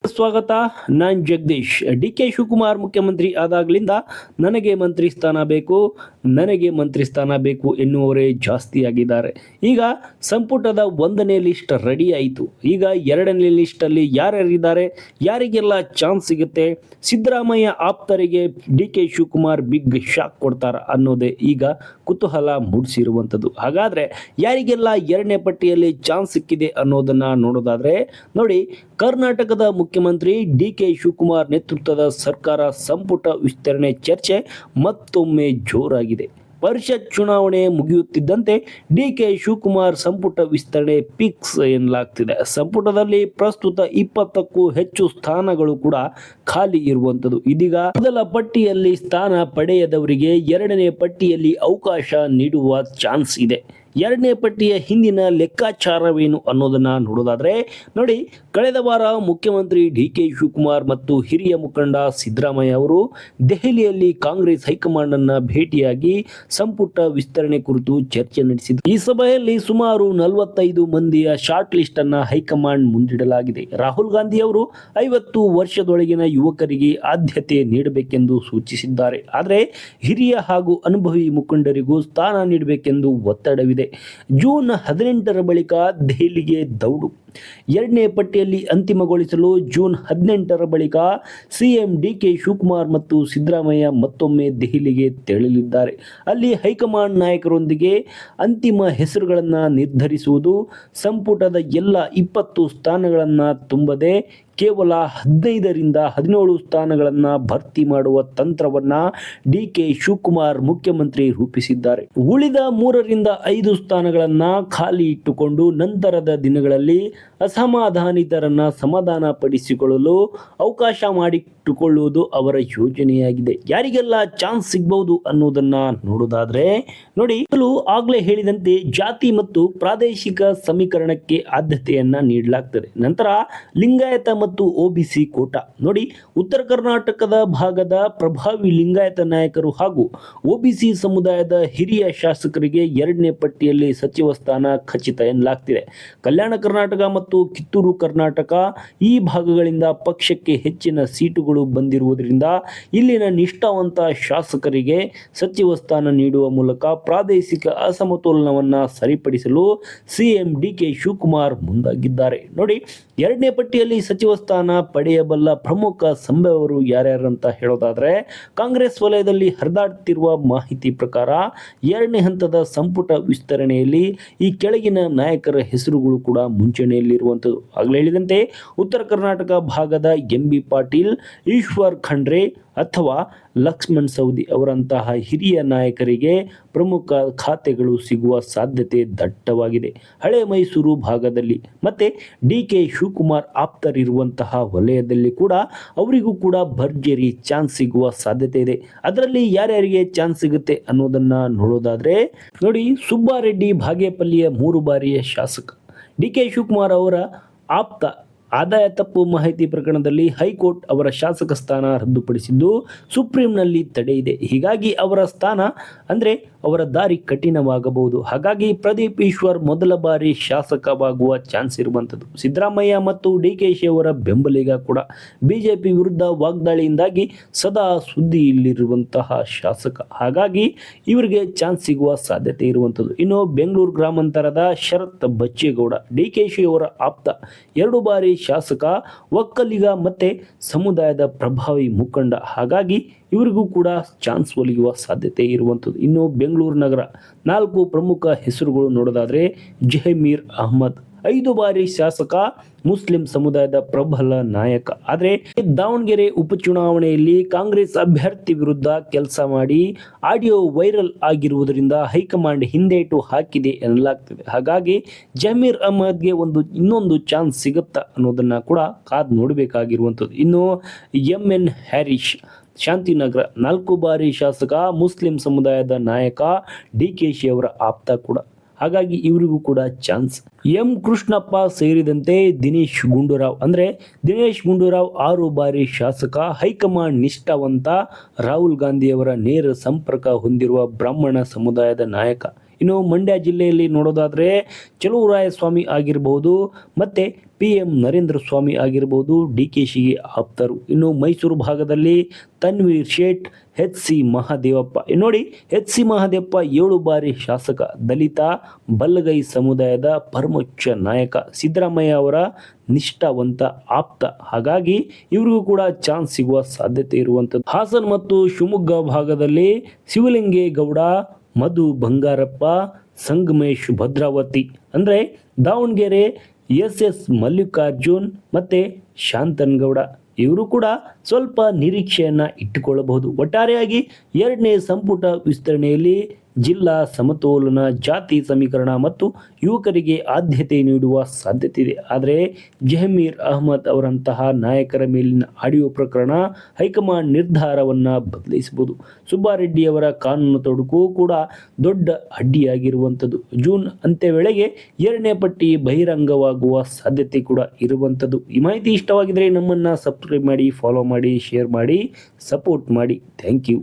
ಸ್ವಾಗತ. ನಾನ್ ಜಗದೀಶ್. ಡಿ.ಕೆ. ಶಿವಕುಮಾರ್ ಮುಖ್ಯಮಂತ್ರಿ ಆದಾಗ್ಲಿಂದ ನನಗೆ ಮಂತ್ರಿ ಸ್ಥಾನ ಬೇಕು ಎನ್ನುವರೇ ಜಾಸ್ತಿ ಆಗಿದ್ದಾರೆ. ಈಗ ಸಂಪುಟದ 1ನೇ ಲಿಸ್ಟ್ ರೆಡಿ ಆಯಿತು. ಈಗ 2ನೇ ಲಿಸ್ಟ್ ಅಲ್ಲಿ ಯಾರ್ಯಾರಿದ್ದಾರೆ, ಯಾರಿಗೆಲ್ಲ ಚಾನ್ಸ್ ಸಿಗುತ್ತೆ, ಸಿದ್ದರಾಮಯ್ಯ ಆಪ್ತರಿಗೆ ಡಿ.ಕೆ. ಶಿವಕುಮಾರ್ ಬಿಗ್ ಶಾಕ್ ಕೊಡ್ತಾರ ಅನ್ನೋದೇ ಈಗ ಕುತೂಹಲ ಮೂಡಿಸಿರುವಂಥದ್ದು. ಹಾಗಾದ್ರೆ ಯಾರಿಗೆಲ್ಲ 2ನೇ ಪಟ್ಟಿಯಲ್ಲಿ ಚಾನ್ಸ್ ಸಿಕ್ಕಿದೆ ಅನ್ನೋದನ್ನ ನೋಡೋದಾದ್ರೆ ನೋಡಿ, ಕರ್ನಾಟಕದ ಮುಖ್ಯಮಂತ್ರಿ ಡಿ.ಕೆ. ಶಿವಕುಮಾರ್ ನೇತೃತ್ವದ ಸರ್ಕಾರ ಸಂಪುಟ ವಿಸ್ತರಣೆ ಚರ್ಚೆ ಮತ್ತೊಮ್ಮೆ ಜೋರಾಗಿದೆ. ಪರಿಷತ್ ಚುನಾವಣೆ ಮುಗಿಯುತ್ತಿದ್ದಂತೆ ಡಿ.ಕೆ. ಶಿವಕುಮಾರ್ ಸಂಪುಟ ವಿಸ್ತರಣೆ ಫಿಕ್ಸ್ ಎನ್ನಲಾಗ್ತಿದೆ. ಸಂಪುಟದಲ್ಲಿ ಪ್ರಸ್ತುತ 20ಕ್ಕೂ ಹೆಚ್ಚು ಸ್ಥಾನಗಳು ಕೂಡ ಖಾಲಿ ಇರುವಂಥದ್ದು. ಇದೀಗ ಮೊದಲ ಪಟ್ಟಿಯಲ್ಲಿ ಸ್ಥಾನ ಪಡೆಯದವರಿಗೆ 2ನೇ ಪಟ್ಟಿಯಲ್ಲಿ ಅವಕಾಶ ನೀಡುವ ಚಾನ್ಸ್ ಇದೆ. 2ನೇ ಪಟ್ಟಿಯ ಹಿಂದಿನ ಲೆಕ್ಕಾಚಾರವೇನು ಅನ್ನೋದನ್ನ ನೋಡೋದಾದ್ರೆ ನೋಡಿ, ಕಳೆದ ವಾರ ಮುಖ್ಯಮಂತ್ರಿ ಡಿ.ಕೆ. ಶಿವಕುಮಾರ್ ಮತ್ತು ಹಿರಿಯ ಮುಖಂಡ ಸಿದ್ದರಾಮಯ್ಯ ಅವರು ದೆಹಲಿಯಲ್ಲಿ ಕಾಂಗ್ರೆಸ್ ಹೈಕಮಾಂಡ್ ಅನ್ನ ಭೇಟಿಯಾಗಿ ಸಂಪುಟ ವಿಸ್ತರಣೆ ಕುರಿತು ಚರ್ಚೆ ನಡೆಸಿದರು. ಈ ಸಭೆಯಲ್ಲಿ ಸುಮಾರು 45 ಮಂದಿಯ ಶಾರ್ಟ್ ಲಿಸ್ಟ್ ಅನ್ನ ಹೈಕಮಾಂಡ್ ಮುಂದಿಡಲಾಗಿದೆ. ರಾಹುಲ್ ಗಾಂಧಿ ಅವರು 50 ವರ್ಷದೊಳಗಿನ ಯುವಕರಿಗೆ ಆದ್ಯತೆ ನೀಡಬೇಕೆಂದು ಸೂಚಿಸಿದ್ದಾರೆ. ಆದರೆ ಹಿರಿಯ ಹಾಗೂ ಅನುಭವಿ ಮುಖಂಡರಿಗೂ ಸ್ಥಾನ ನೀಡಬೇಕೆಂದು ಒತ್ತಡವಿದೆ. ಜೂನ್ 18ರ ಬಳಿಕ ದೆಹಲಿಗೆ ದೌಡು. 2ನೇ ಪಟ್ಟಿಯಲ್ಲಿ ಅಂತಿಮಗೊಳಿಸಲು ಜೂನ್ 18ರ ಬಳಿಕ ಸಿಎಂ ಡಿ.ಕೆ. ಶಿವಕುಮಾರ್ ಮತ್ತು ಸಿದ್ದರಾಮಯ್ಯ ಮತ್ತೊಮ್ಮೆ ದೆಹಲಿಗೆ ತೆರಳಲಿದ್ದಾರೆ. ಅಲ್ಲಿ ಹೈಕಮಾಂಡ್ ನಾಯಕರೊಂದಿಗೆ ಅಂತಿಮ ಹೆಸರುಗಳನ್ನು ನಿರ್ಧರಿಸುವುದು. ಸಂಪುಟದ ಎಲ್ಲ 20 ಸ್ಥಾನಗಳನ್ನು ತುಂಬದೆ ಕೇವಲ 15ರಿಂದ 17 ಸ್ಥಾನಗಳನ್ನು ಭರ್ತಿ ಮಾಡುವ ತಂತ್ರವನ್ನ ಡಿ.ಕೆ. ಶಿವಕುಮಾರ್ ಮುಖ್ಯಮಂತ್ರಿ ರೂಪಿಸಿದ್ದಾರೆ. ಉಳಿದ 3ರಿಂದ 5 ಸ್ಥಾನಗಳನ್ನ ಖಾಲಿ ಇಟ್ಟುಕೊಂಡು ನಂತರದ ದಿನಗಳಲ್ಲಿ ಅಸಮಾಧಾನಿತರನ್ನ ಸಮಾಧಾನ ಪಡಿಸಿಕೊಳ್ಳಲು ಅವಕಾಶ ಮಾಡಿಟ್ಟುಕೊಳ್ಳುವುದು ಅವರ ಯೋಜನೆಯಾಗಿದೆ. ಯಾರಿಗೆಲ್ಲ ಚಾನ್ಸ್ ಸಿಗಬಹುದು ಅನ್ನೋದನ್ನ ನೋಡೋದಾದ್ರೆ ನೋಡಿ, ಆಗ್ಲೇ ಹೇಳಿದಂತೆ ಜಾತಿ ಮತ್ತು ಪ್ರಾದೇಶಿಕ ಸಮೀಕರಣಕ್ಕೆ ಆದ್ಯತೆಯನ್ನ ನೀಡಲಾಗ್ತದೆ. ನಂತರ ಲಿಂಗಾಯತ ಮತ್ತು ಒಬಿಸಿ ಕೋಟಾ ನೋಡಿ, ಉತ್ತರ ಕರ್ನಾಟಕದ ಭಾಗದ ಪ್ರಭಾವಿ ಲಿಂಗಾಯತ ನಾಯಕರು ಹಾಗೂ ಒಬಿಸಿ ಸಮುದಾಯದ ಹಿರಿಯ ಶಾಸಕರಿಗೆ 2ನೇ ಪಟ್ಟಿಯಲ್ಲಿ ಸಚಿವ ಸ್ಥಾನ ಖಚಿತ ಎನ್ನಲಾಗ್ತಿದೆ. ಕಲ್ಯಾಣ ಕರ್ನಾಟಕ ಮತ್ತು ಕಿತ್ತೂರು ಕರ್ನಾಟಕ ಈ ಭಾಗಗಳಿಂದ ಪಕ್ಷಕ್ಕೆ ಹೆಚ್ಚಿನ ಸೀಟುಗಳು ಬಂದಿರುವುದರಿಂದ ಇಲ್ಲಿನ ನಿಷ್ಠಾವಂತ ಶಾಸಕರಿಗೆ ಸಚಿವ ಸ್ಥಾನ ನೀಡುವ ಮೂಲಕ ಪ್ರಾದೇಶಿಕ ಅಸಮತೋಲನವನ್ನ ಸರಿಪಡಿಸಲು ಸಿಎಂ ಡಿ.ಕೆ. ಶಿವಕುಮಾರ್ ಮುಂದಾಗಿದ್ದಾರೆ. ನೋಡಿ, 2ನೇ ಪಟ್ಟಿಯಲ್ಲಿ ಸಚಿವ ಸ್ಥಾನ ಪಡೆಯಬಲ್ಲ ಪ್ರಮುಖ ಸಂಭವರು ಯಾರ್ಯಾರಂತ ಹೇಳೋದಾದ್ರೆ, ಕಾಂಗ್ರೆಸ್ ವಲಯದಲ್ಲಿ ಹರಿದಾಡುತ್ತಿರುವ ಮಾಹಿತಿ ಪ್ರಕಾರ 2ನೇ ಹಂತದ ಸಂಪುಟ ವಿಸ್ತರಣೆಯಲ್ಲಿ ಈ ಕೆಳಗಿನ ನಾಯಕರ ಹೆಸರುಗಳು ಕೂಡ ಮುಂಚೂಣಿಯಲ್ಲಿರುವಂಥದ್ದು. ಆಗಲೇ ಹೇಳಿದಂತೆ ಉತ್ತರ ಕರ್ನಾಟಕ ಭಾಗದ ಎಂ.ಬಿ. ಪಾಟೀಲ್, ಈಶ್ವರ್ ಖಂಡ್ರೆ ಅಥವಾ ಲಕ್ಷ್ಮಣ್ ಸವದಿ ಅವರಂತಹ ಹಿರಿಯ ನಾಯಕರಿಗೆ ಪ್ರಮುಖ ಖಾತೆಗಳು ಸಿಗುವ ಸಾಧ್ಯತೆ ದಟ್ಟವಾಗಿದೆ. ಹಳೆ ಮೈಸೂರು ಭಾಗದಲ್ಲಿ ಮತ್ತೆ ಡಿ.ಕೆ. ಶಿವಕುಮಾರ್ ಆಪ್ತರಿರುವಂತಹ ವಲಯದಲ್ಲಿ ಕೂಡ ಅವರಿಗೂ ಕೂಡ ಭರ್ಜರಿ ಚಾನ್ಸ್ ಸಿಗುವ ಸಾಧ್ಯತೆ ಇದೆ. ಅದರಲ್ಲಿ ಯಾರ್ಯಾರಿಗೆ ಚಾನ್ಸ್ ಸಿಗುತ್ತೆ ಅನ್ನೋದನ್ನ ನೋಡೋದಾದ್ರೆ ನೋಡಿ, ಸುಬ್ಬಾರೆಡ್ಡಿ ಬಾಗೇಪಲ್ಲಿಯ 3 ಬಾರಿಯ ಶಾಸಕ, ಡಿ.ಕೆ. ಶಿವಕುಮಾರ್ ಅವರ ಆಪ್ತ. ಆದಾಯ ತಪ್ಪು ಮಾಹಿತಿ ಪ್ರಕರಣದಲ್ಲಿ ಹೈಕೋರ್ಟ್ ಅವರ ಶಾಸಕ ಸ್ಥಾನ ರದ್ದುಪಡಿಸಿದ್ದು ಸುಪ್ರೀಂನಲ್ಲಿ ತಡೆ ಇದೆ. ಹೀಗಾಗಿ ಅವರ ಸ್ಥಾನ ಅಂದರೆ ಅವರ ದಾರಿ ಕಠಿಣವಾಗಬಹುದು. ಹಾಗಾಗಿ ಪ್ರದೀಪ್ ಈಶ್ವರ್ ಮೊದಲ ಬಾರಿ ಶಾಸಕವಾಗುವ ಚಾನ್ಸ್ ಇರುವಂಥದ್ದು. ಸಿದ್ದರಾಮಯ್ಯ ಮತ್ತು ಡಿ.ಕೆ.ಶಿ ಅವರ ಬೆಂಬಲಿಗ ಕೂಡ. ಬಿಜೆಪಿ ವಿರುದ್ಧ ವಾಗ್ದಾಳಿಯಿಂದಾಗಿ ಸದಾ ಸುದ್ದಿಯಲ್ಲಿರುವಂತಹ ಶಾಸಕ. ಹಾಗಾಗಿ ಇವರಿಗೆ ಚಾನ್ಸ್ ಸಿಗುವ ಸಾಧ್ಯತೆ ಇರುವಂಥದ್ದು. ಇನ್ನು ಬೆಂಗಳೂರು ಗ್ರಾಮಾಂತರದ ಶರತ್ ಬಚ್ಚೇಗೌಡ, ಡಿ.ಕೆ.ಶಿ ಅವರ ಆಪ್ತ, 2 ಬಾರಿ ಶಾಸಕ, ಒಕ್ಕಲಿಗ ಮತ್ತೆ ಸಮುದಾಯದ ಪ್ರಭಾವಿ ಮುಖಂಡ. ಹಾಗಾಗಿ ಇವರಿಗೂ ಕೂಡ ಚಾನ್ಸ್ ಒಲಿಯುವ ಸಾಧ್ಯತೆ ಇರುವಂಥದ್ದು. ಇನ್ನು ಬೆಂಗಳೂರು ನಗರ 4 ಪ್ರಮುಖ ಹೆಸರುಗಳು ನೋಡೋದಾದ್ರೆ, ಜಹೀರ್ ಅಹ್ಮದ್ 5 ಬಾರಿ ಶಾಸಕ, ಮುಸ್ಲಿಂ ಸಮುದಾಯದ ಪ್ರಬಲ ನಾಯಕ. ಆದರೆ ದಾವಣಗೆರೆ ಉಪಚುನಾವಣೆಯಲ್ಲಿ ಕಾಂಗ್ರೆಸ್ ಅಭ್ಯರ್ಥಿ ವಿರುದ್ಧ ಕೆಲಸ ಮಾಡಿ ಆಡಿಯೋ ವೈರಲ್ ಆಗಿರುವುದರಿಂದ ಹೈಕಮಾಂಡ್ ಹಿಂದೇಟು ಹಾಕಿದೆ ಎನ್ನಲಾಗ್ತದೆ. ಹಾಗಾಗಿ ಜಮೀರ್ ಅಹ್ಮದ್ಗೆ ಇನ್ನೊಂದು ಚಾನ್ಸ್ ಸಿಗುತ್ತಾ ಅನ್ನೋದನ್ನ ಕೂಡ ಕಾದು ನೋಡಬೇಕಾಗಿರುವಂಥದ್ದು. ಇನ್ನು ಎಂ.ಎನ್. ಹ್ಯಾರಿಶ್, ಶಾಂತಿನಗರ 4 ಬಾರಿ ಶಾಸಕ, ಮುಸ್ಲಿಂ ಸಮುದಾಯದ ನಾಯಕ, ಡಿ.ಕೆ.ಶಿ ಅವರ ಆಪ್ತ ಕೂಡ. ಹಾಗಾಗಿ ಇವರಿಗೂ ಕೂಡ ಚಾನ್ಸ್. ಎಂ ಕೃಷ್ಣಪ್ಪ ಸೇರಿದಂತೆ ದಿನೇಶ್ ಗುಂಡೂರಾವ್ 6 ಬಾರಿ ಶಾಸಕ, ಹೈಕಮಾಂಡ್ ನಿಷ್ಠಾವಂತ, ರಾಹುಲ್ ಗಾಂಧಿಯವರ ನೇರ ಸಂಪರ್ಕ ಹೊಂದಿರುವ ಬ್ರಾಹ್ಮಣ ಸಮುದಾಯದ ನಾಯಕ. ಇನ್ನು ಮಂಡ್ಯ ಜಿಲ್ಲೆಯಲ್ಲಿ ನೋಡೋದಾದರೆ ಚಲುವರಾಯಸ್ವಾಮಿ ಆಗಿರಬಹುದು ಮತ್ತು PM ನರೇಂದ್ರ ಸ್ವಾಮಿ ಆಗಿರಬಹುದು DKಶಿಗೆ ಆಪ್ತರು. ಇನ್ನು ಮೈಸೂರು ಭಾಗದಲ್ಲಿ ತನ್ವೀರ್ ಶೇಟ್, HC ಮಹದೇವಪ್ಪ. ನೋಡಿ, HC ಮಹದೇವಪ್ಪ 7 ಬಾರಿ ಶಾಸಕ, ದಲಿತ ಬಲ್ಲಗೈ ಸಮುದಾಯದ ಪರಮೋಚ್ಚ ನಾಯಕ, ಸಿದ್ದರಾಮಯ್ಯ ಅವರ ನಿಷ್ಠಾವಂತ ಆಪ್ತ. ಹಾಗಾಗಿ ಇವರಿಗೂ ಕೂಡ ಚಾನ್ಸ್ ಸಿಗುವ ಸಾಧ್ಯತೆ ಇರುವಂಥದ್ದು. ಹಾಸನ ಮತ್ತು ಶಿವಮೊಗ್ಗ ಭಾಗದಲ್ಲಿ ಶಿವಲಿಂಗೇಗೌಡ, ಮಧು ಬಂಗಾರಪ್ಪ, ಸಂಗಮೇಶ್ ಭದ್ರಾವತಿ. ಅಂದರೆ ದಾವಣಗೆರೆ SS ಮಲ್ಲಿಕಾರ್ಜುನ್ ಮತ್ತು ಶಾಂತನಗೌಡ. ಇವರು ಕೂಡ ಸ್ವಲ್ಪ ನಿರೀಕ್ಷೆಯನ್ನು ಇಟ್ಟುಕೊಳ್ಳಬಹುದು. ಒಟ್ಟಾರೆಯಾಗಿ 2ನೇ ಸಂಪುಟ ವಿಸ್ತರಣೆಯಲ್ಲಿ ಜಿಲ್ಲಾ ಸಮತೋಲನ, ಜಾತಿ ಸಮೀಕರಣ ಮತ್ತು ಯುವಕರಿಗೆ ಆದ್ಯತೆ ನೀಡುವ ಸಾಧ್ಯತೆ ಇದೆ. ಆದರೆ ಜಹಮೀರ್ ಅಹ್ಮದ್ ಅವರಂತಹ ನಾಯಕರ ಮೇಲಿನ ಆಡಿಯೋ ಪ್ರಕರಣ ಹೈಕಮಾಂಡ್ ನಿರ್ಧಾರವನ್ನು ಬದಲಿಸಬಹುದು. ಸುಬ್ಬಾರೆಡ್ಡಿಯವರ ಕಾನೂನು ತೊಡಕು ಕೂಡ ದೊಡ್ಡ ಅಡ್ಡಿಯಾಗಿರುವಂಥದ್ದು. ಜೂನ್ ಅಂತ್ಯ ವೇಳೆಗೆ 2ನೇ ಪಟ್ಟಿ ಬಹಿರಂಗವಾಗುವ ಸಾಧ್ಯತೆ ಕೂಡ ಇರುವಂಥದ್ದು. ಈ ಮಾಹಿತಿ ಇಷ್ಟವಾಗಿದ್ದರೆ ನಮ್ಮನ್ನು ಸಬ್ಸ್ಕ್ರೈಬ್ ಮಾಡಿ, ಫಾಲೋ ಮಾಡಿ, ಶೇರ್ ಮಾಡಿ, ಸಪೋರ್ಟ್ ಮಾಡಿ. Thank you.